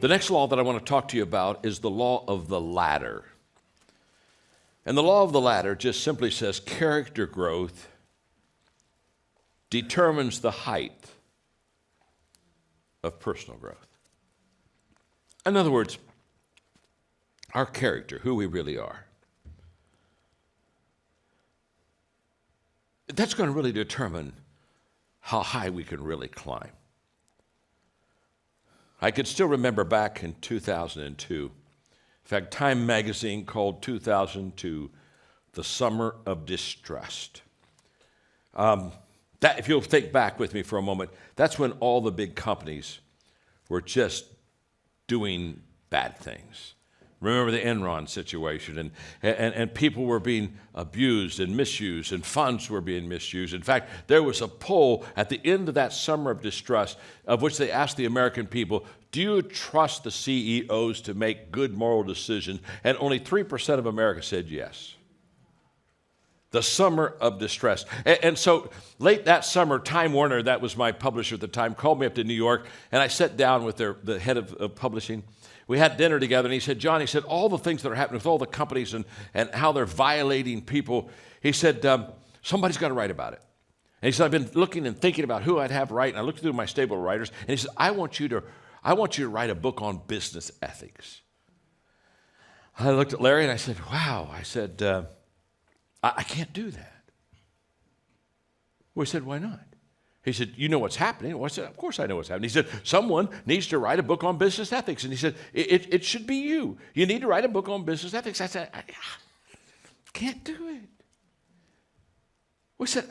The next law that I want to talk to you about is the law of the ladder. And the law of the ladder just simply says character growth determines the height of personal growth. In other words, our character, who we really are, that's going to really determine how high we can really climb. I can still remember back in 2002, in fact, Time magazine called 2002 the summer of distrust. If you'll think back with me for a moment, that's when all the big companies were just doing bad things. Remember the Enron situation, and people were being abused and misused, and funds were being misused. In fact, there was a poll at the end of that summer of distrust of which they asked the American people, do you trust the CEOs to make good moral decisions? And only 3% of America said yes. The summer of distress. And so late that summer, Time Warner, that was my publisher at the time, called me up to New York, and I sat down with the head of publishing. We had dinner together, and he said, John, he said, all the things that are happening with all the companies and how they're violating people, he said, somebody's got to write about it. And he said, I've been looking and thinking about who I'd have write, and I looked through my stable of writers, and he said, I want you to write a book on business ethics. I looked at Larry, and I said, wow. I said, I can't do that. Well, he said, why not? He said, you know what's happening? Well, I said, of course I know what's happening. He said, someone needs to write a book on business ethics. And he said, it should be you. You need to write a book on business ethics. I said, I can't do it. Well, he said,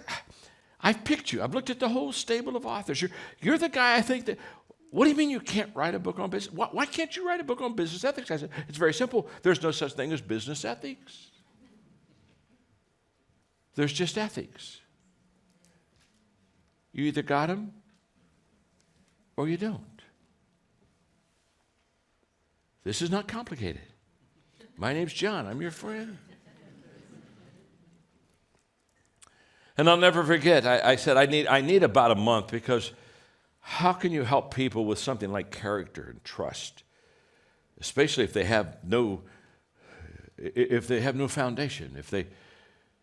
I've picked you. I've looked at the whole stable of authors. You're the guy I think that, what do you mean you can't write a book on business? Why can't you write a book on business ethics? I said, it's very simple. There's no such thing as business ethics. There's just ethics. You either got them or you don't. This is not complicated. My name's John. I'm your friend. And I'll never forget, I said, I need about a month, because how can you help people with something like character and trust, especially if they have no foundation,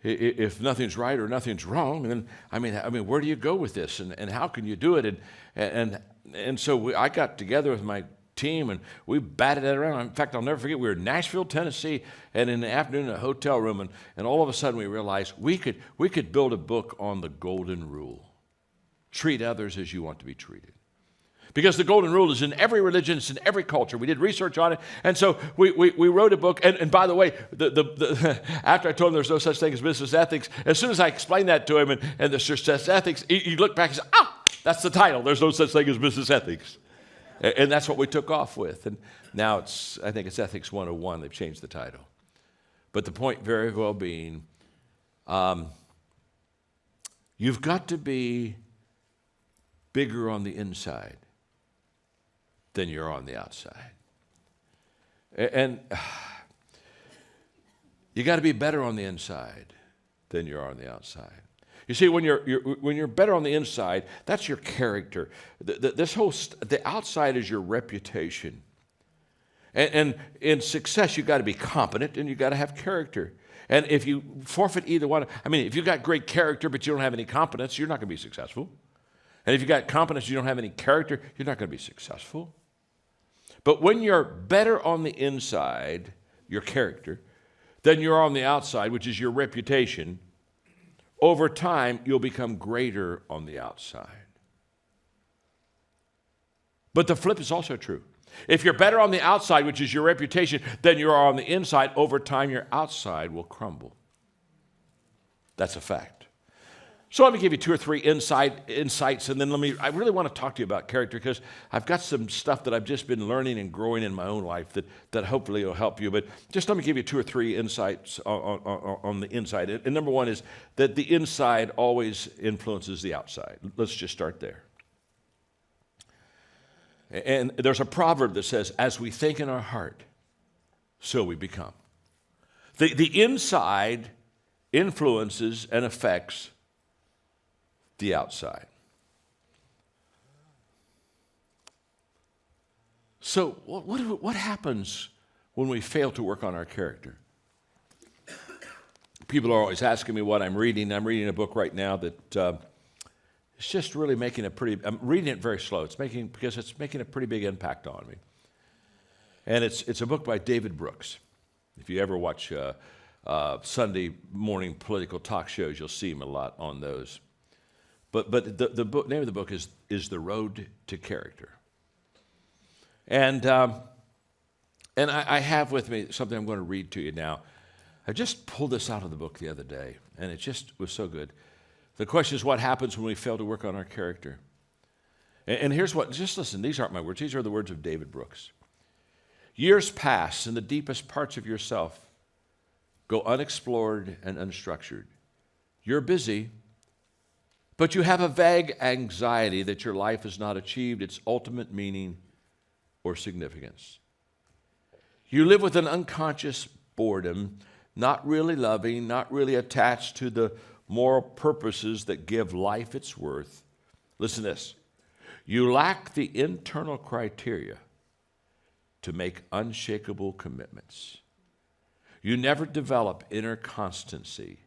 if nothing's right or nothing's wrong, then I mean, where do you go with this, and how can you do it? And so I got together with my team, and we batted it around. In fact, I'll never forget, we were in Nashville, Tennessee, and in the afternoon in a hotel room, and all of a sudden we realized we could build a book on the golden rule. Treat others as you want to be treated. Because the golden rule is in every religion, it's in every culture. We did research on it, and so we wrote a book. And by the way, after I told him there's no such thing as business ethics, as soon as I explained that to him and the success ethics, he looked back and said, that's the title. There's no such thing as business ethics. And that's what we took off with. And now I think it's Ethics 101. They've changed the title. But the point very well being, you've got to be bigger on the inside than you're on the outside. And you got to be better on the inside than you are on the outside. You see, when you're better on the inside, that's your character. The outside is your reputation. And in success, you've got to be competent and you've got to have character. And if you forfeit either one, if you've got great character but you don't have any competence, you're not going to be successful. And if you've got competence, you don't have any character, you're not going to be successful. But when you're better on the inside, your character, than you're on the outside, which is your reputation, over time, you'll become greater on the outside. But the flip is also true. If you're better on the outside, which is your reputation, than you are on the inside, over time, your outside will crumble. That's a fact. So let me give you 2 or 3 insights, and then I really want to talk to you about character, because I've got some stuff that I've just been learning and growing in my own life that hopefully will help you. But just let me give you 2 or 3 insights on the inside. And number one is that the inside always influences the outside. Let's just start there. And there's a proverb that says, as we think in our heart, so we become. The inside influences and affects the outside. So what happens when we fail to work on our character? People are always asking me what I'm reading. I'm reading a book right now that it's just really making I'm reading it very slow. Because it's making a pretty big impact on me. And it's a book by David Brooks. If you ever watch Sunday morning political talk shows, you'll see him a lot on those. But the book, name of the book is The Road to Character. And I have with me something I'm going to read to you now. I just pulled this out of the book the other day, and it just was so good. The question is, what happens when we fail to work on our character? And here's what, just listen, these aren't my words. These are the words of David Brooks. Years pass, and the deepest parts of yourself go unexplored and unstructured. You're busy, but you have a vague anxiety that your life has not achieved its ultimate meaning or significance. You live with an unconscious boredom, not really loving, not really attached to the moral purposes that give life its worth. Listen to this. You lack the internal criteria to make unshakable commitments. You never develop inner constancy,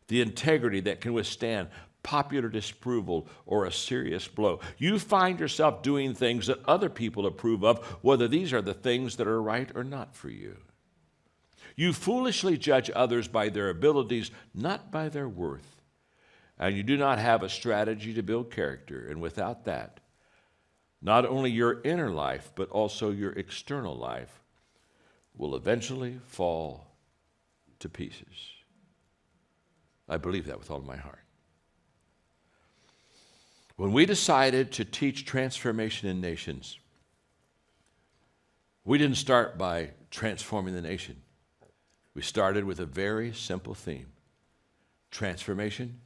the integrity that can withstand popular disapproval or a serious blow. You find yourself doing things that other people approve of, whether these are the things that are right or not for you. You foolishly judge others by their abilities, not by their worth. And you do not have a strategy to build character. And without that, not only your inner life, but also your external life will eventually fall to pieces. I believe that with all my heart. When we decided to teach transformation in nations, we didn't start by transforming the nation. We started with a very simple theme. Transformation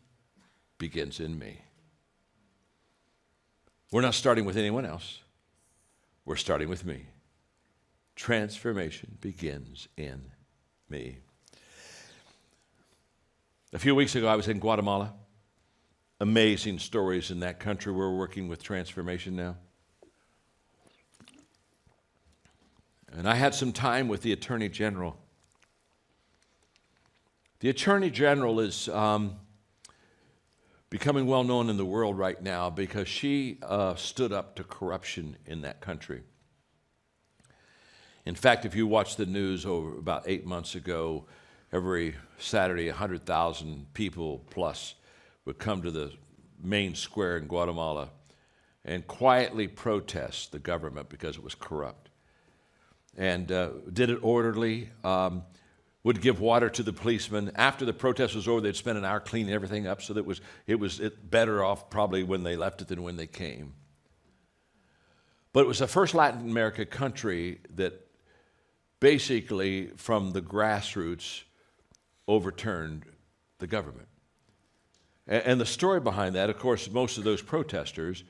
begins in me. We're not starting with anyone else. We're starting with me. Transformation begins in me. A few weeks ago, I was in Guatemala. Amazing stories in that country. We're working with transformation now. And I had some time with the Attorney General. The Attorney General is becoming well known in the world right now because she stood up to corruption in that country. In fact, if you watch the news over about 8 months ago, every Saturday 100,000 people plus would come to the main square in Guatemala and quietly protest the government because it was corrupt. And did it orderly, would give water to the policemen. After the protest was over, they'd spend an hour cleaning everything up so that it was better off probably when they left it than when they came. But it was the first Latin America country that basically from the grassroots overturned the government. And the story behind that, of course, most of those protesters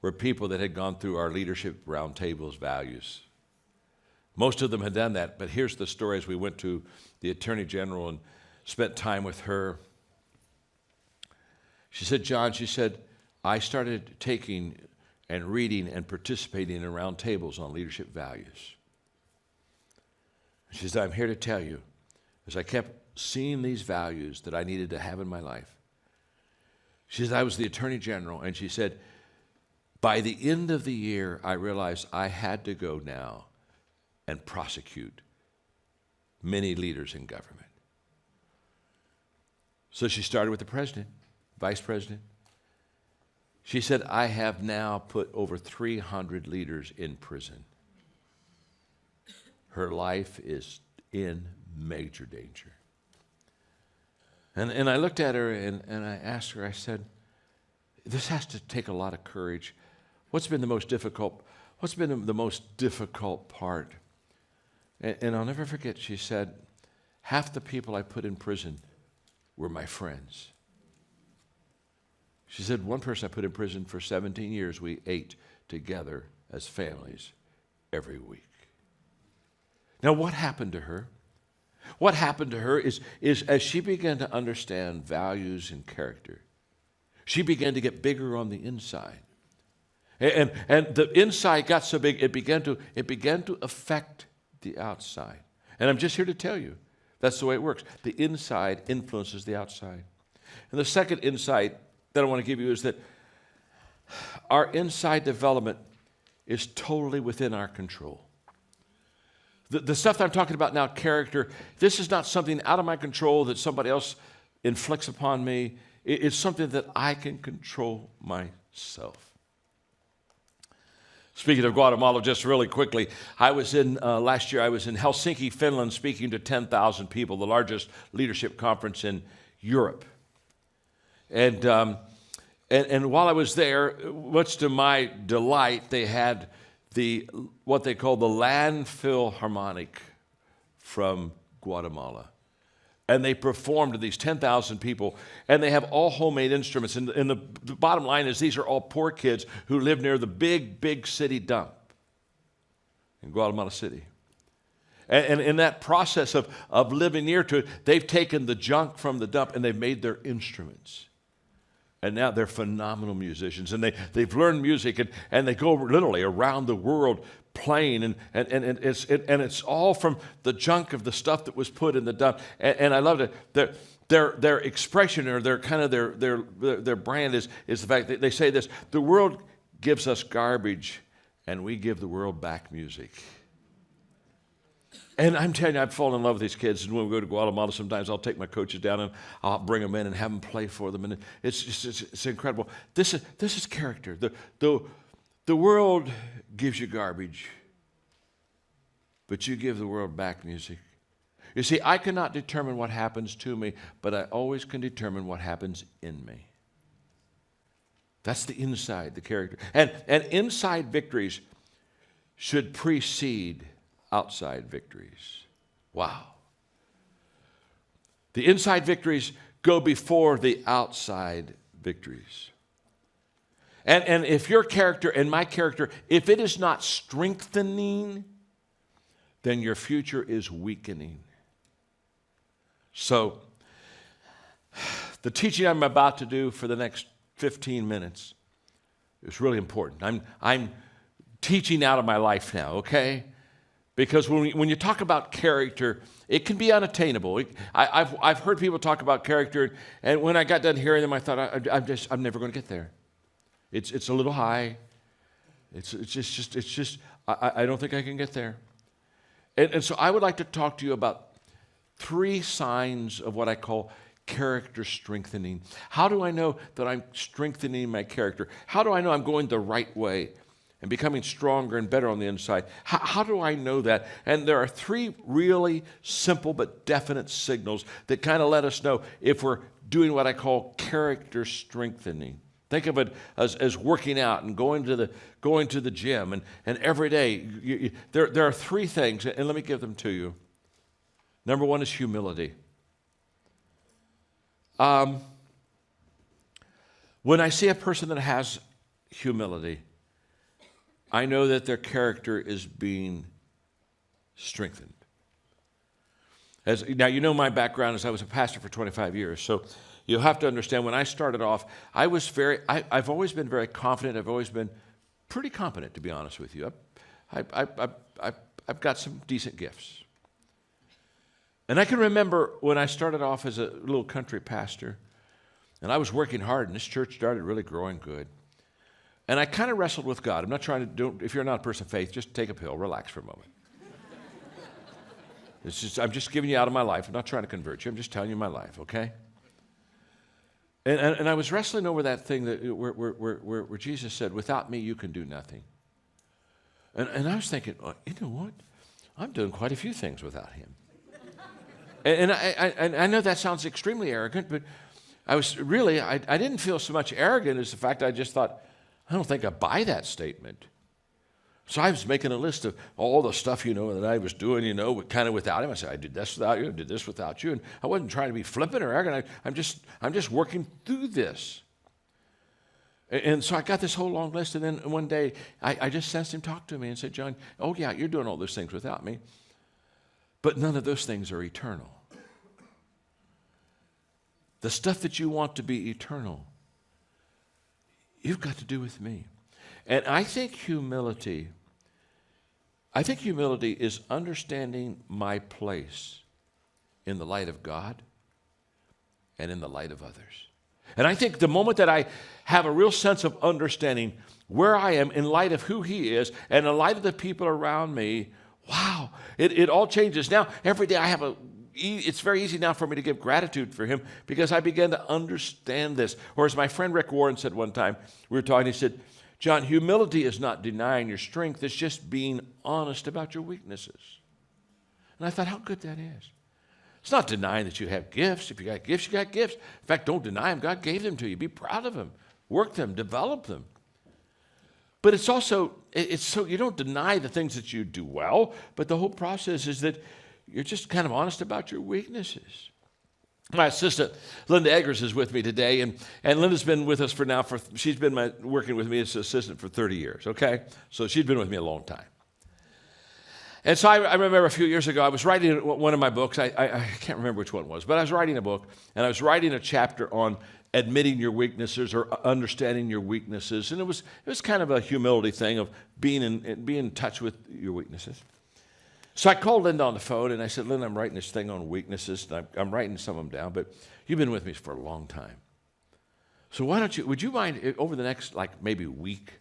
were people that had gone through our leadership roundtable's values. Most of them had done that, but here's the story as we went to the Attorney General and spent time with her. She said, John, she said, I started taking and reading and participating in roundtables on leadership values. She said, I'm here to tell you, as I kept seeing these values that I needed to have in my life, she said, I was the Attorney General, and she said, by the end of the year, I realized I had to go now and prosecute many leaders in government. So she started with the president, vice president. She said, I have now put over 300 leaders in prison. Her life is in major danger. And I looked at her and I asked her, I said, this has to take a lot of courage. What's been the most difficult part? And I'll never forget, she said, half the people I put in prison were my friends. She said, one person I put in prison for 17 years, we ate together as families every week. Now, what happened to her? What happened to her is as she began to understand values and character, she began to get bigger on the inside. And the inside got so big, it began to affect the outside. And I'm just here to tell you, that's the way it works. The inside influences the outside. And the second insight that I want to give you is that our inside development is totally within our control. The stuff that I'm talking about now, character, this is not something out of my control that somebody else inflicts upon me. It's something that I can control myself. Speaking of Guatemala, just really quickly, last year I was in Helsinki, Finland, speaking to 10,000 people, the largest leadership conference in Europe. And while I was there, much to my delight, they had what they call the land philharmonic from Guatemala. And they performed to these 10,000 people, and they have all homemade instruments. And the bottom line is these are all poor kids who live near the big city dump in Guatemala City. And in that process of living near to it, they've taken the junk from the dump and they've made their instruments. And now they're phenomenal musicians, and they've learned music, and they go literally around the world playing, and it's all from the junk of the stuff that was put in the dump. And I love it. Their expression, or their brand is the fact that they say this: the world gives us garbage, and we give the world back music. And I'm telling you, I've fallen in love with these kids. And when we go to Guatemala, sometimes I'll take my coaches down and I'll bring them in and have them play for them. And it's incredible. This is character. The world gives you garbage, but you give the world back music. You see, I cannot determine what happens to me, but I always can determine what happens in me. That's the inside, the character. And inside victories should precede outside victories. Wow. The inside victories go before the outside victories. And if your character and my character, if it is not strengthening, then your future is weakening. So, the teaching I'm about to do for the next 15 minutes is really important. I'm teaching out of my life now, okay? Because when you talk about character, it can be unattainable. I've heard people talk about character, and when I got done hearing them, I thought, I'm never going to get there. It's a little high. It's just I don't think I can get there. And so I would like to talk to you about 3 signs of what I call character strengthening. How do I know that I'm strengthening my character? How do I know I'm going the right way and becoming stronger and better on the inside? How do I know that? And there are 3 really simple but definite signals that kind of let us know if we're doing what I call character strengthening. Think of it as working out and going to the gym, and every day. There are 3 things, and let me give them to you. Number 1 is humility. When I see a person that has humility, I know that their character is being strengthened. Now, you know my background is I was a pastor for 25 years, so you'll have to understand when I started off, I've always been very confident. I've always been pretty competent, to be honest with you. I've got some decent gifts. And I can remember when I started off as a little country pastor, and I was working hard, and this church started really growing good. And I kind of wrestled with God. I'm not trying to do, if you're not a person of faith, just take a pill, relax for a moment. I'm just giving you out of my life. I'm not trying to convert you. I'm just telling you my life, okay? And I was wrestling over that thing where Jesus said, without me, you can do nothing. And I was thinking, oh, you know what? I'm doing quite a few things without him. And I know that sounds extremely arrogant, but I didn't feel so much arrogant as the fact I just thought, I don't think I buy that statement. So I was making a list of all the stuff, that I was doing, kind of without him. I said, I did this without you, I did this without you. And I wasn't trying to be flippant or arrogant. I'm just working through this. And so I got this whole long list. And then one day, I just sensed him talk to me and said, John, oh yeah, you're doing all those things without me. But none of those things are eternal. The stuff that you want to be eternal, you've got to do with me. And I think humility is understanding my place in the light of God and in the light of others. And I think the moment that I have a real sense of understanding where I am in light of who He is and in light of the people around me, wow, it all changes. Now, every day it's very easy now for me to give gratitude for Him because I began to understand this. Or as my friend Rick Warren said one time, we were talking, he said, John, humility is not denying your strength, it's just being honest about your weaknesses. And I thought, how good that is. It's not denying that you have gifts. If you got gifts, you got gifts. In fact, don't deny them. God gave them to you. Be proud of them. Work them. Develop them. But it's so you don't deny the things that you do well, but the whole process is that you're just kind of honest about your weaknesses. My assistant, Linda Eggers, is with me today, and Linda's been with us she's been working with me as an assistant for 30 years, okay? So she's been with me a long time. And so I remember a few years ago, I was writing one of my books. I can't remember which one it was, but I was writing a book, and I was writing a chapter on admitting your weaknesses or understanding your weaknesses. And it was kind of a humility thing of being in touch with your weaknesses. So I called Linda on the phone, and I said, Linda, I'm writing this thing on weaknesses, and I'm writing some of them down, but you've been with me for a long time. So would you mind, over the next, maybe week,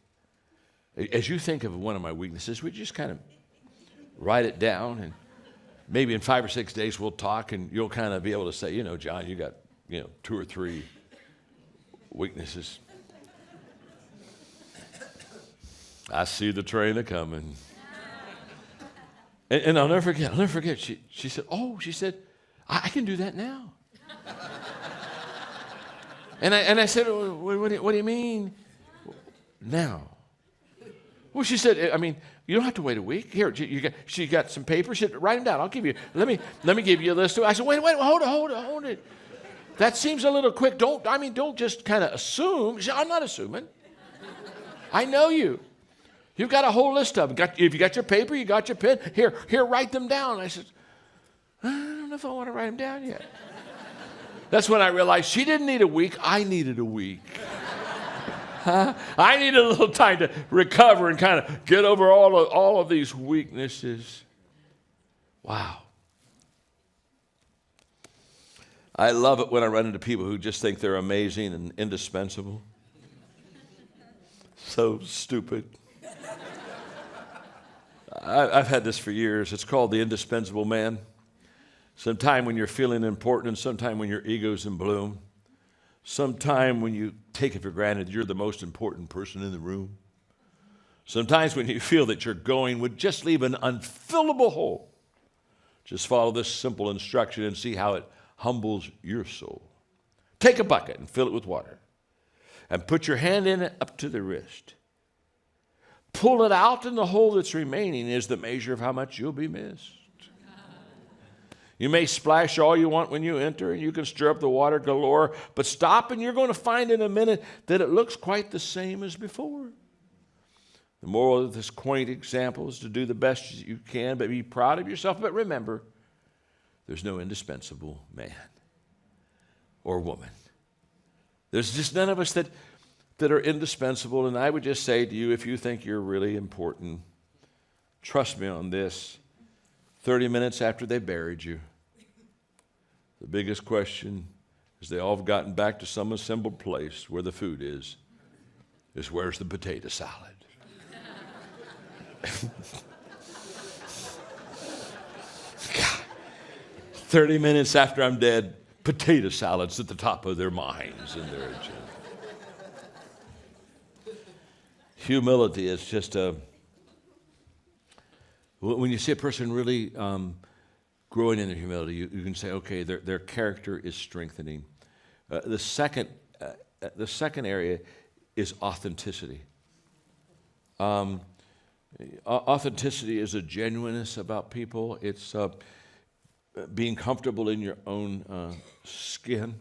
as you think of one of my weaknesses, would you just kind of write it down, and maybe in 5 or 6 days we'll talk, and you'll kind of be able to say, John, you got, 2 or 3 weaknesses. I see the train a-coming. And I'll never forget. She said, I can do that now. and I said, what do you mean now? Well, she said, you don't have to wait a week. Here, she got some paper. She said, write them down. I'll give you. Let me give you a list. I said, wait, hold it. That seems a little quick. Don't just kind of assume. She said, I'm not assuming. I know you. You've got a whole list of them. If you got your paper, you got your pen. Here, write them down. I said, I don't know if I want to write them down yet. That's when I realized she didn't need a week. I needed a week. I needed a little time to recover and kind of get over all of these weaknesses. Wow. I love it when I run into people who just think they're amazing and indispensable. So stupid. I've had this for years. It's called the indispensable man. Sometime when you're feeling important, and sometime when your ego's in bloom. Sometime when you take it for granted you're the most important person in the room. Sometimes when you feel that your going would just leave an unfillable hole. Just follow this simple instruction and see how it humbles your soul. Take a bucket and fill it with water. And put your hand in it up to the wrist. Pull it out, and the hole that's remaining is the measure of how much you'll be missed. You may splash all you want when you enter, and you can stir up the water galore, but stop, and you're going to find in a minute that it looks quite the same as before. The moral of this quaint example is to do the best you can, but be proud of yourself. But remember, there's no indispensable man or woman. There's just none of us that are indispensable. And I would just say to you, if you think you're really important, trust me on this. 30 minutes after they buried you, the biggest question is they all have gotten back to some assembled place where the food is where's the potato salad? 30 minutes after I'm dead, potato salad's at the top of their minds and their agenda. Humility is just when you see a person really growing in their humility, you can say, okay, their character is strengthening. The second area is authenticity. Authenticity is a genuineness about people. It's being comfortable in your own skin.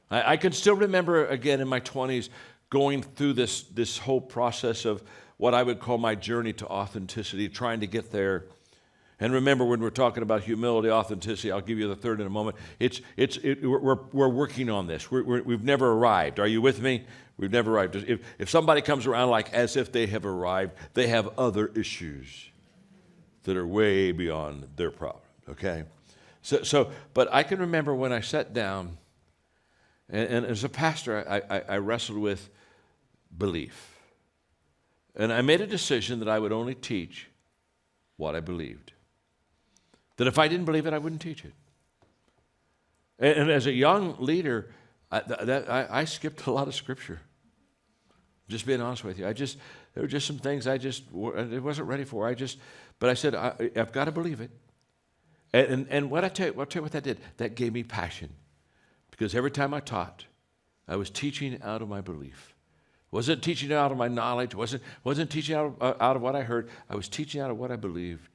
I can still remember, again, in my 20s, going through this whole process of what I would call my journey to authenticity, trying to get there. And remember, when we're talking about humility, authenticity, I'll give you the third in a moment. We're working on this. We've never arrived. Are you with me? We've never arrived. If somebody comes around like as if they have arrived, they have other issues that are way beyond their problem, okay? But I can remember when I sat down, and as a pastor, I wrestled with belief. And I made a decision that I would only teach what I believed. That if I didn't believe it, I wouldn't teach it. And as a young leader, I skipped a lot of scripture. Just being honest with you. There were just some things I wasn't ready for. But I said, I've got to believe it. And I'll tell you what that did. That gave me passion. Because every time I taught, I was teaching out of my belief. Wasn't teaching out of my knowledge. Wasn't teaching out of what I heard. I was teaching out of what I believed.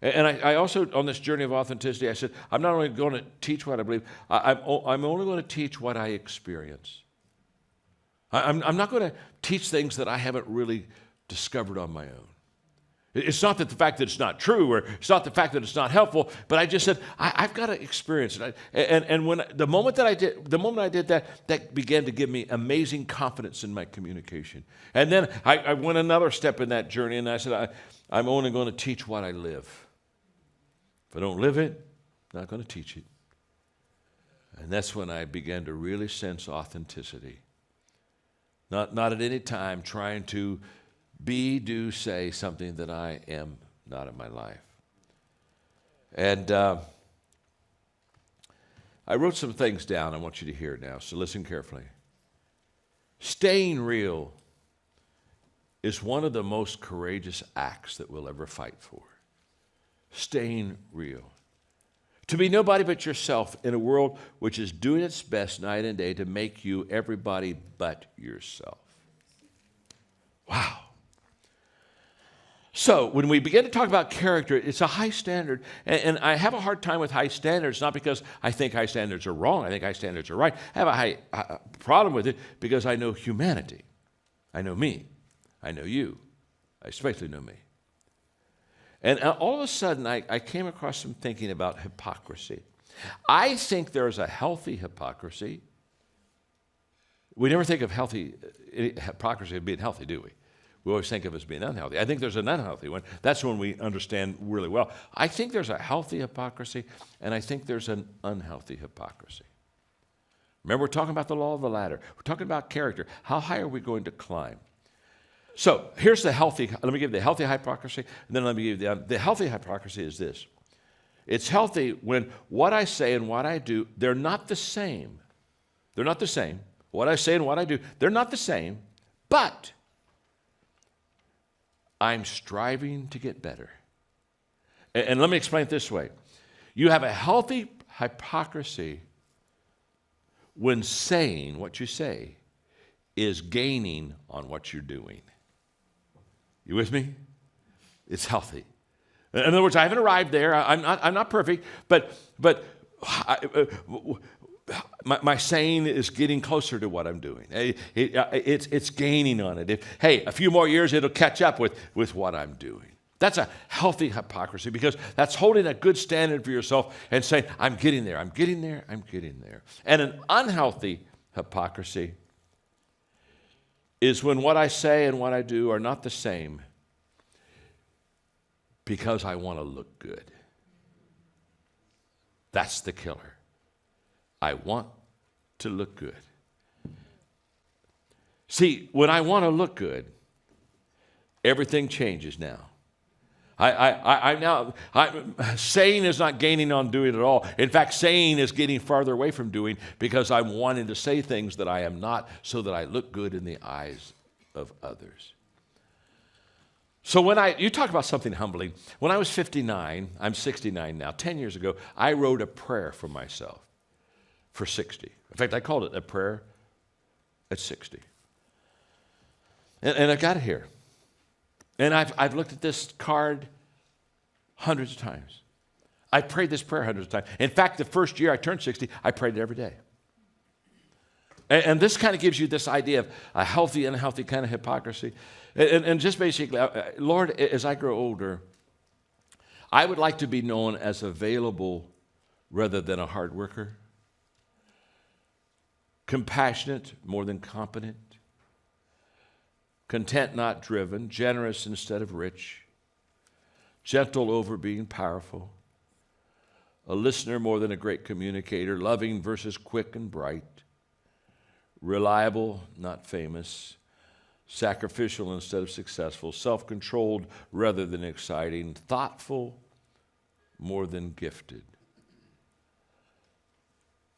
And I also, on this journey of authenticity, I said, I'm not only going to teach what I believe, I'm only going to teach what I experience. I'm not going to teach things that I haven't really discovered on my own. It's not that the fact that it's not true, or it's not the fact that it's not helpful, but I just said, I've got to experience it. And when the moment I did that, that began to give me amazing confidence in my communication. And then I went another step in that journey, and I said, I'm only going to teach what I live. If I don't live it, I'm not going to teach it. And that's when I began to really sense authenticity. Not at any time trying to do, say something that I am not in my life. And I wrote some things down I want you to hear now, so listen carefully. Staying real is one of the most courageous acts that we'll ever fight for. Staying real. To be nobody but yourself in a world which is doing its best night and day to make you everybody but yourself. Wow. So when we begin to talk about character, it's a high standard. And I have a hard time with high standards, not because I think high standards are wrong. I think high standards are right. I have a high problem with it because I know humanity. I know me. I know you. I especially know me. And all of a sudden, I came across some thinking about hypocrisy. I think there's a healthy hypocrisy. We never think of hypocrisy as being healthy, do we? We always think of it as being unhealthy. I think there's an unhealthy one. That's one we understand really well. I think there's a healthy hypocrisy, and I think there's an unhealthy hypocrisy. Remember, we're talking about the law of the ladder. We're talking about character. How high are we going to climb? So here's the healthy. Let me give you the healthy hypocrisy, and then let me give you the healthy hypocrisy is this. It's healthy when what I say and what I do, they're not the same. They're not the same. What I say and what I do, they're not the same, but I'm striving to get better. And let me explain it this way. You have a healthy hypocrisy when saying what you say is gaining on what you're doing. You with me? It's healthy. In other words, I haven't arrived there. I'm not perfect, but my saying is getting closer to what I'm doing. It's gaining on it. Hey, a few more years, it'll catch up with what I'm doing. That's a healthy hypocrisy because that's holding a good standard for yourself and saying, I'm getting there, I'm getting there, I'm getting there. And an unhealthy hypocrisy is when what I say and what I do are not the same because I want to look good. That's the killer. I want to look good. See, when I want to look good, everything changes now. Saying is not gaining on doing at all. In fact, saying is getting farther away from doing because I'm wanting to say things that I am not so that I look good in the eyes of others. So you talk about something humbling. When I was 59, I'm 69 now, 10 years ago, I wrote a prayer for myself for 60. In fact, I called it a prayer at 60. And I got it here. And I've looked at this card hundreds of times. I prayed this prayer hundreds of times. In fact, the first year I turned 60, I prayed it every day. And this kind of gives you this idea of a healthy and unhealthy kind of hypocrisy. And just basically, Lord, as I grow older, I would like to be known as available rather than a hard worker, compassionate more than competent, content not driven, generous instead of rich, gentle over being powerful, a listener more than a great communicator, loving versus quick and bright, reliable, not famous, sacrificial instead of successful, self-controlled rather than exciting, thoughtful more than gifted.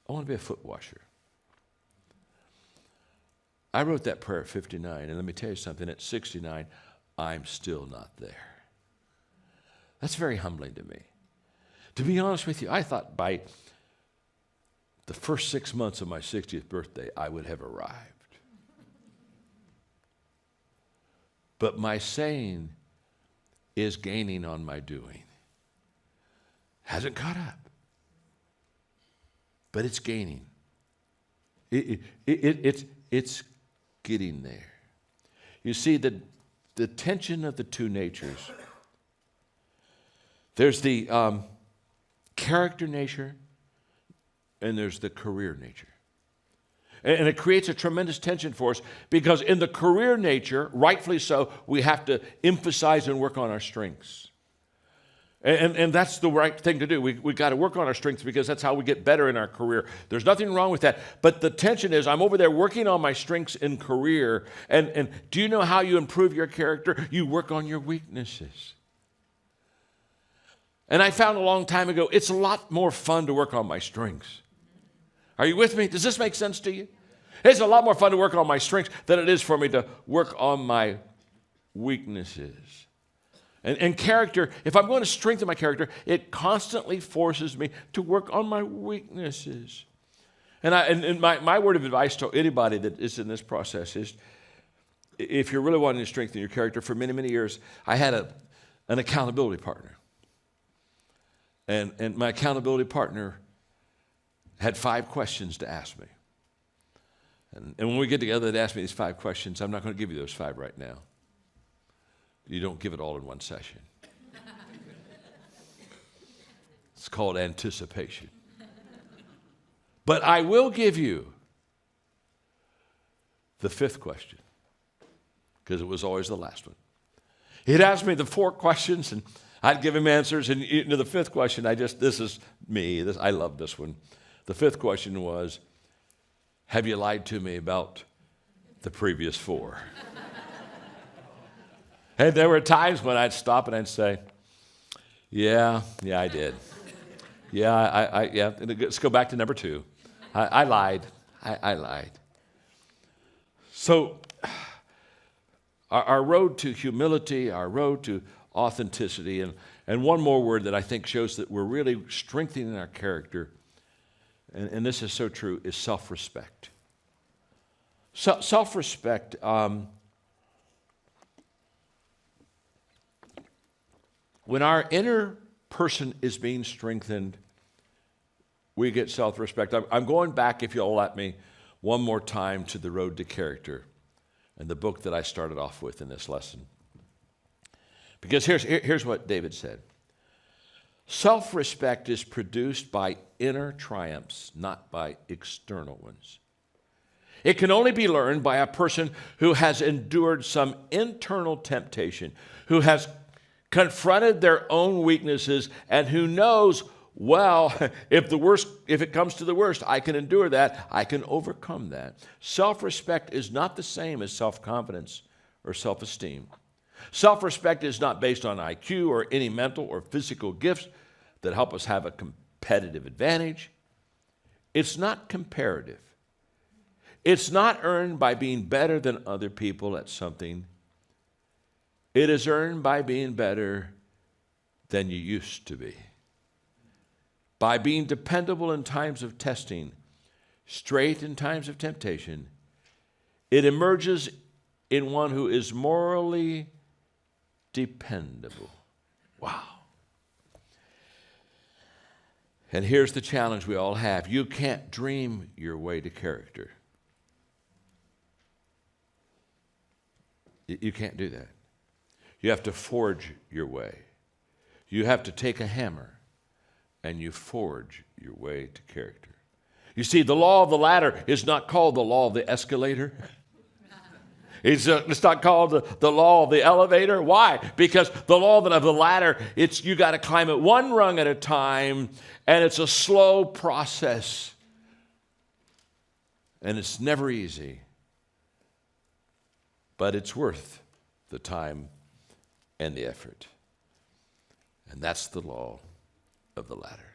I want to be a foot washer. I wrote that prayer at 59, and let me tell you something, at 69, I'm still not there. That's very humbling to me. To be honest with you, I thought by the first 6 months of my 60th birthday, I would have arrived. But my saying is gaining on my doing. Hasn't caught up, but it's gaining. It's getting there. You see, the tension of the two natures. There's the character nature, and there's the career nature. And it creates a tremendous tension for us because in the career nature, rightfully so, we have to emphasize and work on our strengths. And that's the right thing to do. We got to work on our strengths because that's how we get better in our career. There's nothing wrong with that. But the tension is I'm over there working on my strengths in career. And do you know how you improve your character? You work on your weaknesses. And I found a long time ago, it's a lot more fun to work on my strengths. Are you with me? Does this make sense to you? It's a lot more fun to work on my strengths than it is for me to work on my weaknesses. And character, if I'm going to strengthen my character, it constantly forces me to work on my weaknesses. And my word of advice to anybody that is in this process is, if you're really wanting to strengthen your character, for many, many years, I had an accountability partner. And my accountability partner had 5 questions to ask me. And when we get together, they'd ask me these 5 questions. I'm not going to give you those 5 right now. You don't give it all in one session. It's called anticipation. But I will give you the 5th question, because it was always the last one. He'd ask me the 4 questions, and I'd give him answers. And the 5th question, this is me. I love this one. The 5th question was, have you lied to me about the previous 4? And there were times when I'd stop and I'd say, yeah, I did. Yeah. Let's go back to number 2. I lied. I lied. So our road to humility, our road to authenticity, and one more word that I think shows that we're really strengthening our character, and this is so true, is self-respect. Self-respect, when our inner person is being strengthened, we get self-respect. I'm going back, if you'll let me, one more time to The Road to Character and the book that I started off with in this lesson. Because here's what David said. Self-respect is produced by inner triumphs, not by external ones. It can only be learned by a person who has endured some internal temptation, who has confronted their own weaknesses, and who knows, well, if it comes to the worst, I can endure that, I can overcome that. Self-respect is not the same as self-confidence or self-esteem. Self-respect is not based on IQ or any mental or physical gifts that help us have a competitive advantage. It's not comparative. It's not earned by being better than other people at something. It is earned by being better than you used to be. By being dependable in times of testing, straight in times of temptation. It emerges in one who is morally dependable. Wow. And here's the challenge we all have. You can't dream your way to character. You can't do that. You have to forge your way. You have to take a hammer and you forge your way to character. You see, the law of the ladder is not called the law of the escalator. It's not called the law of the elevator. Why? Because the law of the ladder, you got to climb it one rung at a time, and it's a slow process. And it's never easy. But it's worth the time and the effort. And that's the law of the ladder.